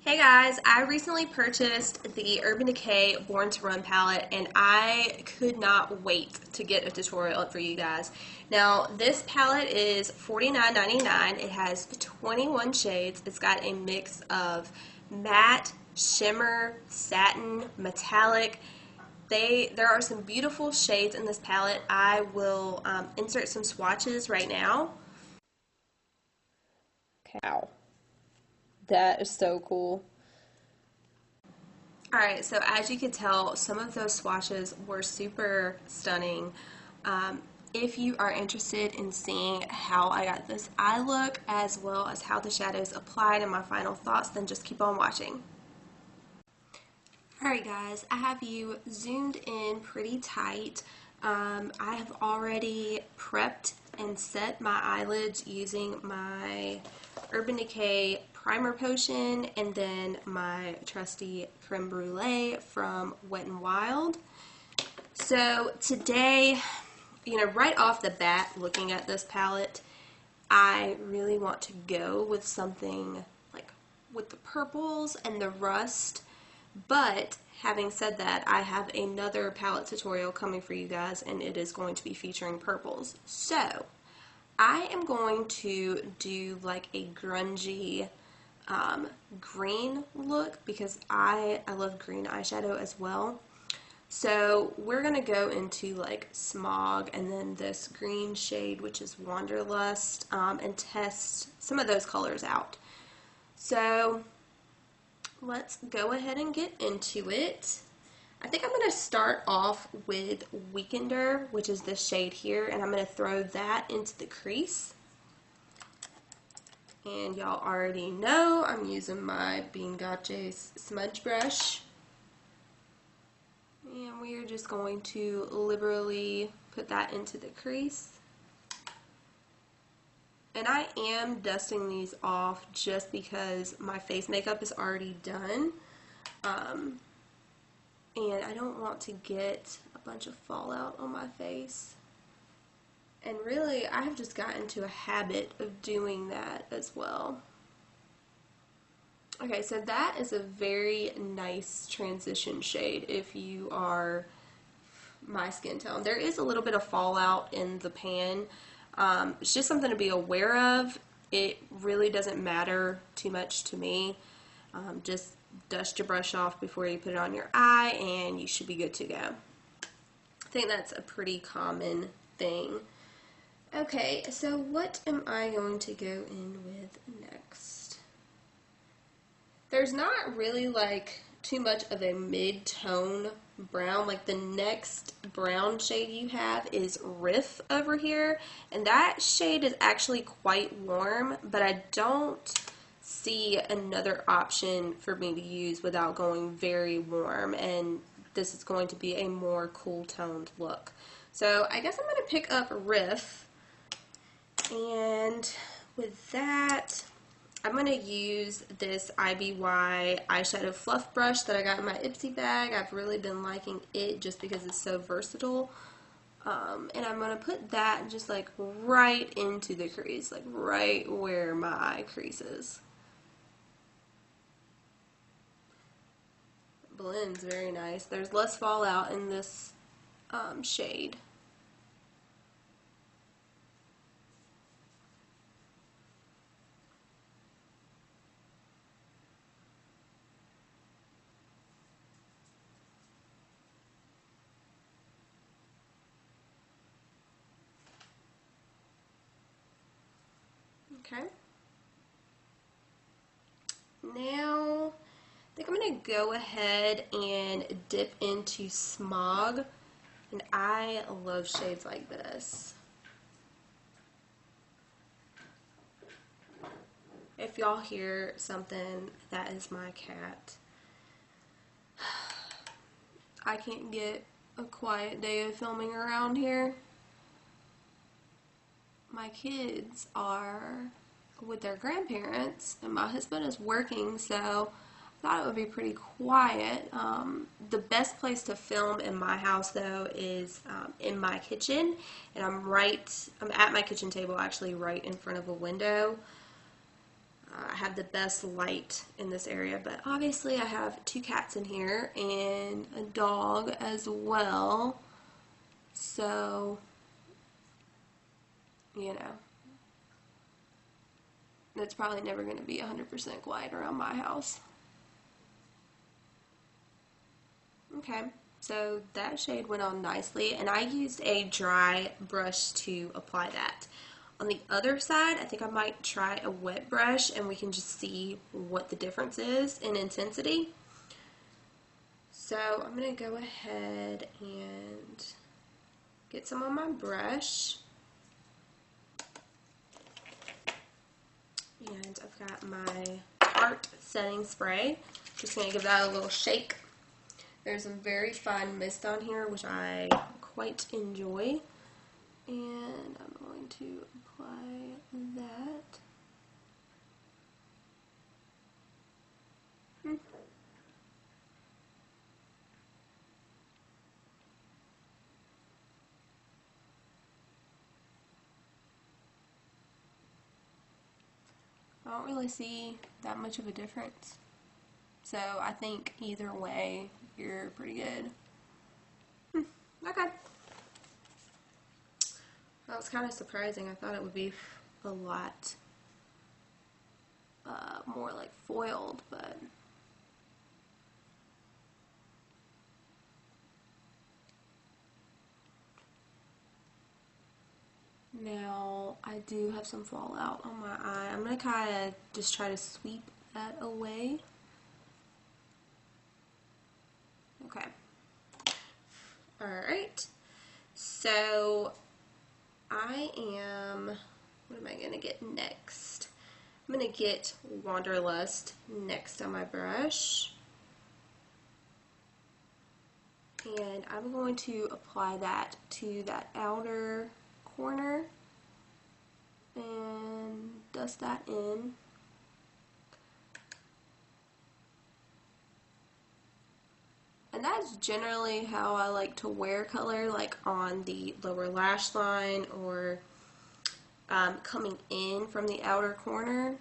Hey guys, I recently purchased the Urban Decay Born to Run palette and I could not wait to get a tutorial for you guys. Now this palette is $49.99. It has 21 shades. It's got a mix of matte, shimmer, satin, metallic. There are some beautiful shades in this palette. I will insert some swatches right now. Wow, that is so cool. Alright, so as you can tell, some of those swatches were super stunning. If you are interested in seeing how I got this eye look, as well as how the shadows applied and my final thoughts, then just keep on watching. Alright guys, I have you zoomed in pretty tight. I have already prepped and set my eyelids using my Urban Decay primer potion and then my trusty creme brulee from Wet n Wild. So today, right off the bat, looking at this palette, I really want to go with something like with the purples and the rust. But having said that, I have another palette tutorial coming for you guys, and it is going to be featuring purples. So I am going to do like a grungy green look because I love green eyeshadow as well. So we're going to go into like Smog and then this green shade, which is Wanderlust, and test some of those colors out. So let's go ahead and get into it. I think I'm going to start off with Weekender, which is this shade here, and I'm going to throw that into the crease. And y'all already know I'm using my Bean Gotche's smudge brush. And we are just going to liberally put that into the crease. And I am dusting these off just because my face makeup is already done. And I don't want to get a bunch of fallout on my face. And really, I have just gotten into a habit of doing that as well. Okay, so that is a very nice transition shade if you are my skin tone. There is a little bit of fallout in the pan. It's just something to be aware of. It really doesn't matter too much to me. Just dust your brush off before you put it on your eye and you should be good to go. I think that's a pretty common thing. Okay, so what am I going to go in with next? There's not really like too much of a mid-tone brown. Like the next brown shade you have is Riff over here, and that shade is actually quite warm, but I don't see another option for me to use without going very warm, and this is going to be a more cool toned look. So I guess I'm going to pick up Riff, and with that I'm going to use this IBY eyeshadow fluff brush that I got in my Ipsy bag. I've really been liking it just because it's so versatile. And I'm going to put that just like right into the crease, like right where my eye crease is. Blends very nice. There's less fallout in this shade. Okay. Now, I think I'm going to go ahead and dip into Smog, and I love shades like this. If y'all hear something, that is my cat. I can't get a quiet day of filming around here. My kids are with their grandparents and my husband is working, so I thought it would be pretty quiet. The best place to film in my house though is in my kitchen, and I'm at my kitchen table actually right in front of a window. I have the best light in this area, but obviously I have 2 cats in here and a dog as well, so, you know, it's probably never going to be 100% quiet around my house. Okay, so that shade went on nicely, and I used a dry brush to apply that. On the other side, I think I might try a wet brush, and we can just see what the difference is in intensity. So I'm going to go ahead and get some on my brush. And I've got my Tarte setting spray. Just going to give that a little shake. There's some very fine mist on here, which I quite enjoy. And I'm going to apply that. I don't really see that much of a difference. So I think either way, you're pretty good. Okay. That was kind of surprising. I thought it would be a lot more like foiled, but now I do have some fallout on my eye. I'm going to kind of just try to sweep that away. Okay. Alright. So I am, what am I going to get next? I'm going to get Wanderlust next on my brush. And I'm going to apply that to that outer corner and dust that in. And that's generally how I like to wear color, like on the lower lash line or coming in from the outer corner.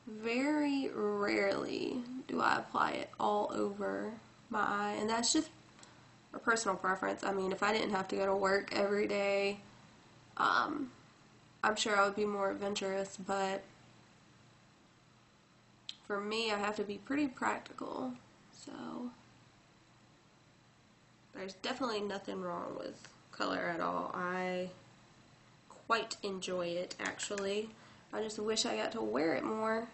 Very rarely do I apply it all over my eye, and that's just a personal preference. I mean, if I didn't have to go to work every day, I'm sure I would be more adventurous, but for me, I have to be pretty practical, so there's definitely nothing wrong with color at all. I quite enjoy it, actually. I just wish I got to wear it more.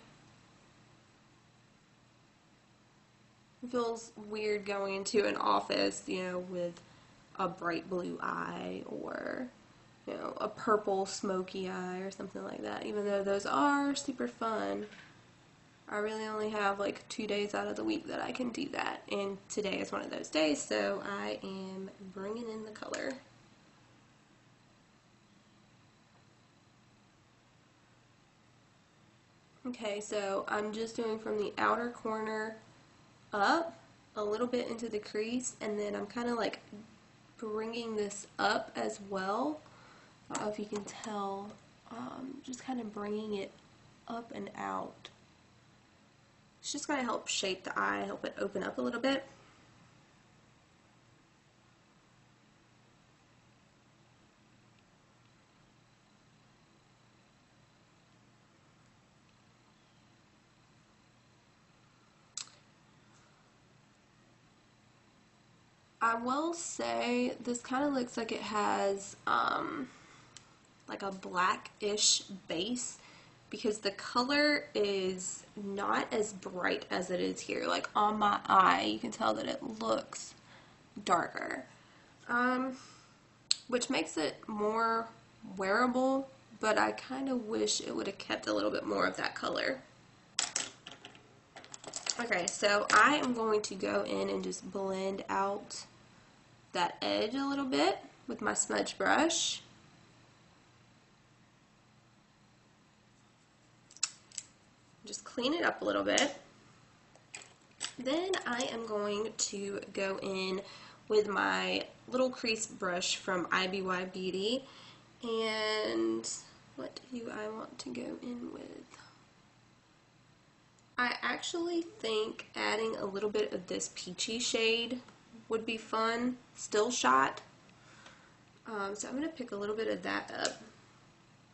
It feels weird going into an office, you know, with a bright blue eye or, you know, a purple Smokey eye or something like that. Even though those are super fun, I really only have like 2 days out of the week that I can do that. And today is one of those days, so I am bringing in the color. Okay, so I'm just doing from the outer corner up a little bit into the crease, and then I'm kind of like bringing this up as well. I don't know if you can tell, just kind of bringing it up and out. It's just going to help shape the eye, help it open up a little bit. I will say this kind of looks like it has like a blackish base, because the color is not as bright as it is here. Like on my eye, you can tell that it looks darker, which makes it more wearable, but I kind of wish it would have kept a little bit more of that color. Okay, so I am going to go in and just blend out that edge a little bit with my smudge brush. Just clean it up a little bit. Then I am going to go in with my little crease brush from IBY Beauty, and what do I want to go in with? I actually think adding a little bit of this peachy shade would be fun. Still shot. So I'm going to pick a little bit of that up.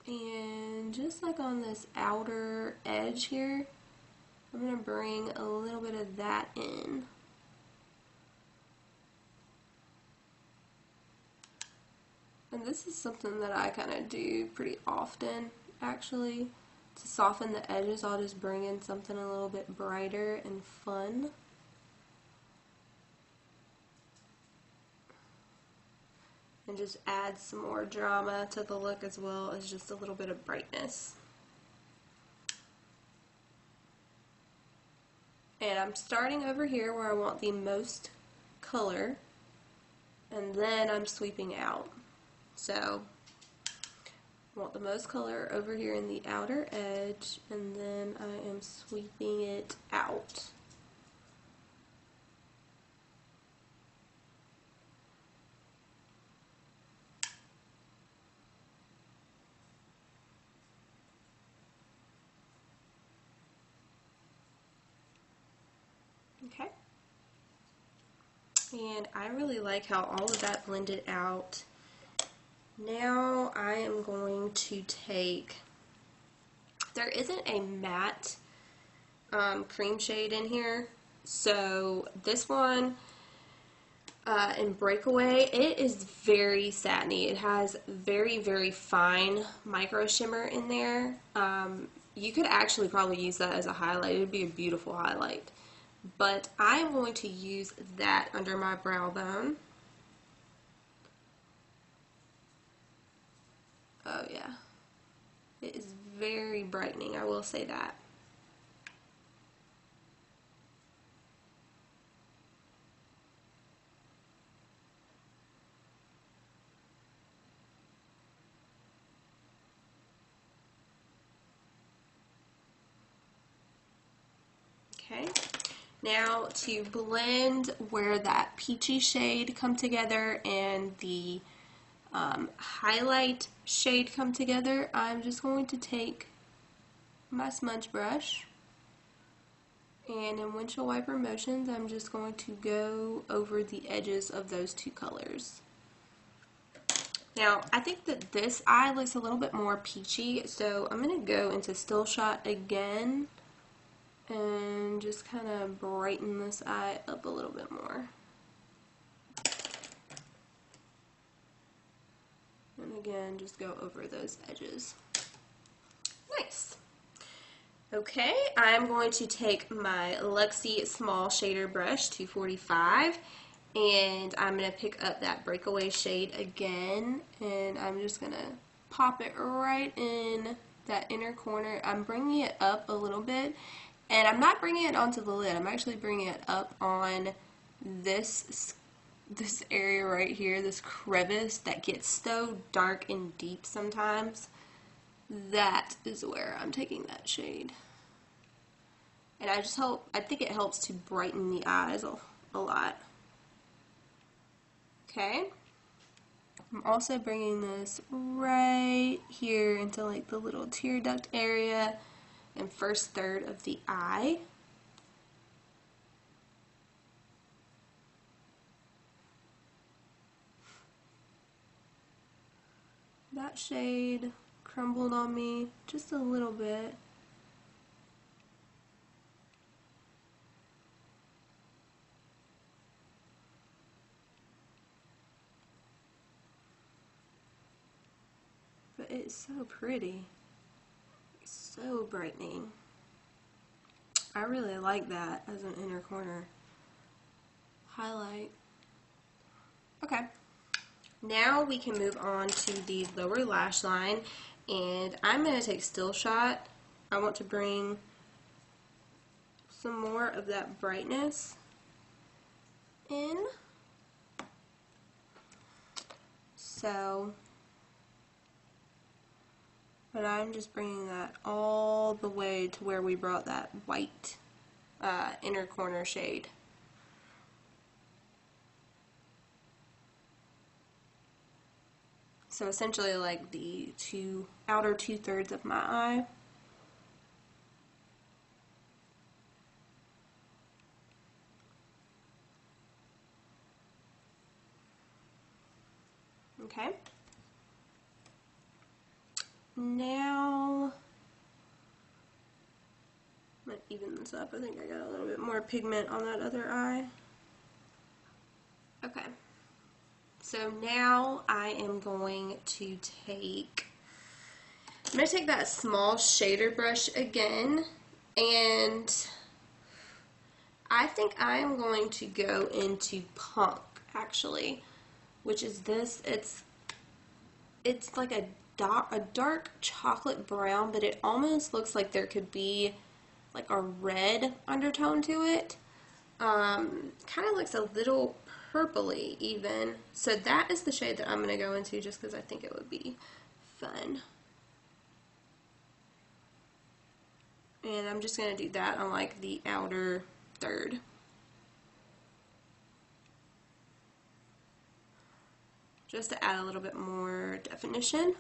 And just like on this outer edge here, I'm going to bring a little bit of that in. And this is something that I kind of do pretty often, actually. To soften the edges, I'll just bring in something a little bit brighter and fun. And just add some more drama to the look as well as just a little bit of brightness. And I'm starting over here where I want the most color, and then I'm sweeping out. So I want the most color over here in the outer edge, and then I am sweeping it out. Okay. And I really like how all of that blended out. Now I am going to take, there isn't a matte cream shade in here, so this one in Breakaway, it is very satiny. It has very, very fine micro shimmer in there. You could actually probably use that as a highlight. It would be a beautiful highlight. But I am going to use that under my brow bone. Oh yeah, it is very brightening, I will say that. Okay, now to blend where that peachy shade come together and the highlight shade come together, I'm just going to take my smudge brush, and in windshield wiper motions I'm just going to go over the edges of those two colors. Now I think that this eye looks a little bit more peachy, so I'm going to go into still shot again and just kind of brighten this eye up a little bit more. And again, just go over those edges. Nice. Okay, I'm going to take my Luxie Small Shader Brush 245, and I'm going to pick up that Breakaway shade again, and I'm just going to pop it right in that inner corner. I'm bringing it up a little bit, and I'm not bringing it onto the lid. I'm actually bringing it up on this area right here, this crevice that gets so dark and deep sometimes. That is where I'm taking that shade. And I think it helps to brighten the eyes a lot. Okay. I'm also bringing this right here into like the little tear duct area and first third of the eye. That shade crumbled on me just a little bit. But it's so pretty. It's so brightening. I really like that as an inner corner highlight. Okay. Now we can move on to the lower lash line, and I'm going to take Still Shot. I want to bring some more of that brightness in. So, but I'm just bringing that all the way to where we brought that white inner corner shade. So essentially like the outer 2/3 of my eye. Okay. Now, I'm going to even this up. I think I got a little bit more pigment on that other eye. Okay. So now I am going to take that small shader brush again, and I think I am going to go into Punk, actually, which is this. It's like a dark chocolate brown, but it almost looks like there could be like a red undertone to it. Kind of looks a little purpley even. So that is the shade that I'm going to go into just because I think it would be fun. And I'm just going to do that on like the outer third. Just to add a little bit more definition.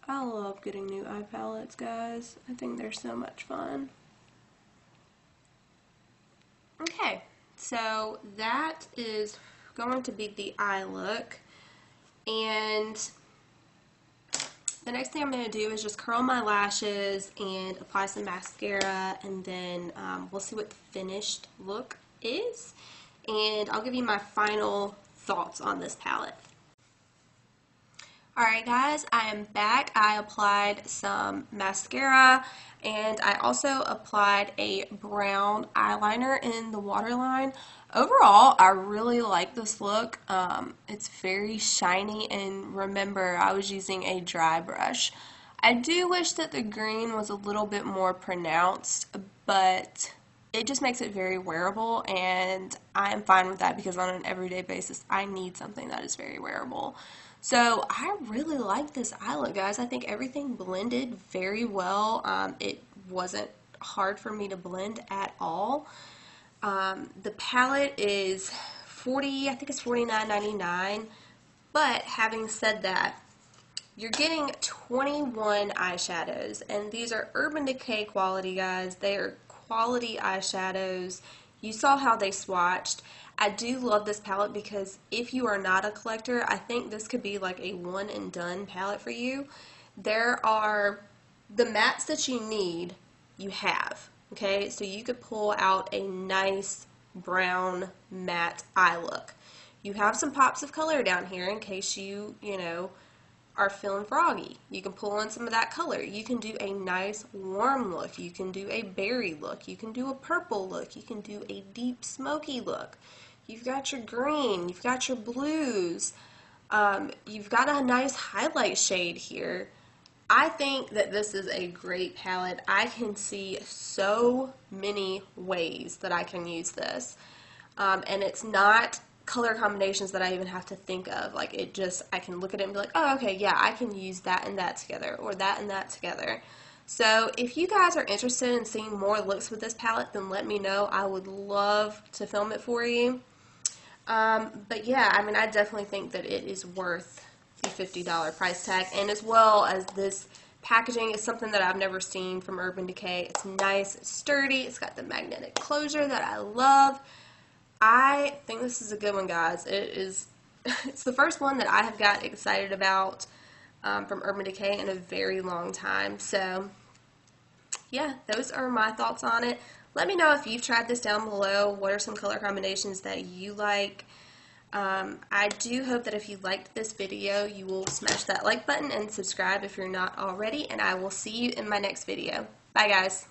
I love getting new eye palettes, guys. I think they're so much fun. Okay, so that is going to be the eye look. And the next thing I'm going to do is just curl my lashes and apply some mascara, and then we'll see what the finished look is. And I'll give you my final thoughts on this palette. Alright guys, I am back. I applied some mascara and I also applied a brown eyeliner in the waterline. Overall, I really like this look. It's very shiny, and remember, I was using a dry brush. I do wish that the green was a little bit more pronounced, but it just makes it very wearable, and I am fine with that because on an everyday basis, I need something that is very wearable. So I really like this eye look, guys. I think everything blended very well. It wasn't hard for me to blend at all. The palette is I think it's $49.99. But having said that, you're getting 21 eyeshadows, and these are Urban Decay quality, guys. They are quality eyeshadows. You saw how they swatched. I do love this palette because if you are not a collector, I think this could be like a one and done palette for you. There are the mattes that you need, you have. Okay, so you could pull out a nice brown matte eye look. You have some pops of color down here in case you know, are feeling froggy. You can pull in some of that color. You can do a nice warm look. You can do a berry look. You can do a purple look. You can do a deep smoky look. You've got your green. You've got your blues. You've got a nice highlight shade here. I think that this is a great palette. I can see so many ways that I can use this. And it's not color combinations that I even have to think of. Like, it just, I can look at it and be like, oh, okay, yeah, I can use that and that together, or that and that together. So if you guys are interested in seeing more looks with this palette, then let me know. I would love to film it for you. But yeah, I mean, I definitely think that it is worth the $50 price tag, and as well as this packaging is something that I've never seen from Urban Decay. It's nice, it's sturdy, it's got the magnetic closure that I love. I think this is a good one, guys. It's the first one that I have got excited about from Urban Decay in a very long time. So yeah, those are my thoughts on it. Let me know if you've tried this down below. What are some color combinations that you like? I do hope that if you liked this video, you will smash that like button and subscribe if you're not already, and I will see you in my next video. Bye, guys.